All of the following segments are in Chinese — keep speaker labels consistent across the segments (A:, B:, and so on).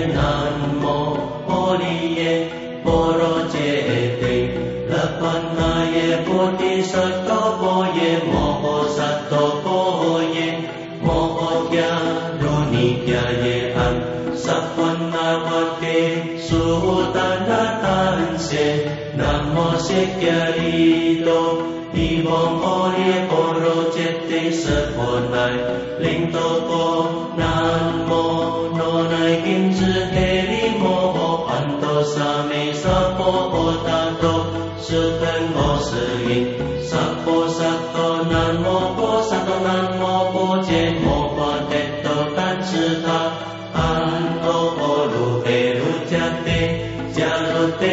A: 耶南无阿利耶波罗揭谛勒波那耶菩提萨埵婆耶摩诃萨埵婆耶摩诃迦卢尼迦耶安萨婆那瓦提苏达那坦谢南无释迦利多伊王阿利耶波罗揭谛萨婆乃灵多波南无那乃金智嘿利摩诃安多萨弥萨婆达多苏等我是因萨婆萨多南无婆萨多南无婆揭摩诃帝多但智他安多波卢嘿卢迦帝迦卢帝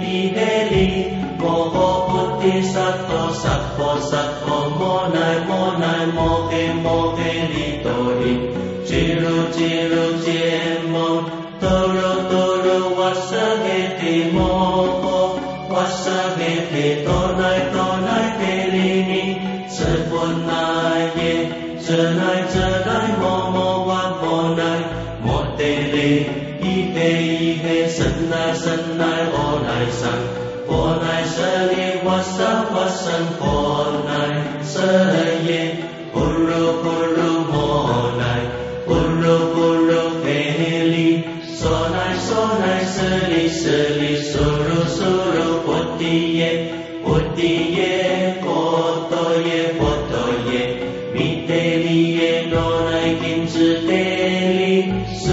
A: 利嘿利摩诃菩提萨埵萨婆萨婆摩乃摩乃摩嘿摩嘿利多利吉卢吉卢揭摩多罗多罗瓦萨嘿提摩诃瓦萨嘿提多乃多乃嘿利尼此波乃耶这乃摩摩瓦摩乃摩帝利伊嘿神乃阿乃上波乃舍利瓦萨瓦僧波乃舍耶布鲁摩乃布鲁嘿利娑乃舍利苏鲁菩提耶波多耶弥帝利耶罗乃金智帝利斯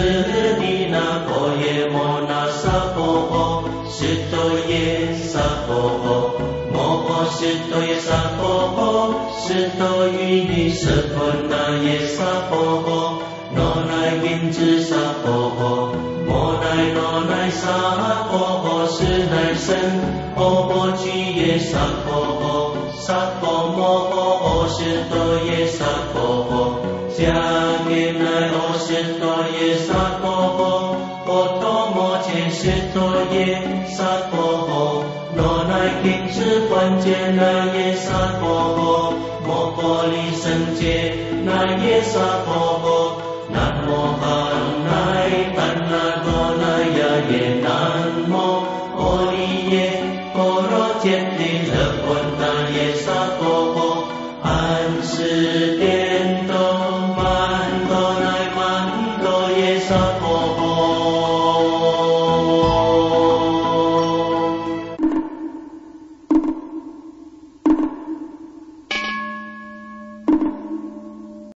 A: 利那婆耶摩那萨婆诃悉多耶萨婆诃摩诃悉多耶萨婆诃悉多于尼舍婆那耶萨婆诃罗乃金智萨婆诃摩乃萨婆诃是乃僧阿婆居耶萨婆诃萨婆摩诃悉多耶萨婆诃迦耶乃阿悉多耶萨婆诃波多摩揭悉多耶萨婆诃罗乃金智观界那耶萨婆诃摩婆利胜界那耶萨婆诃南无阿乃怛那多那呀耶南无阿利耶波罗揭谛勒波那耶萨婆诃安世殿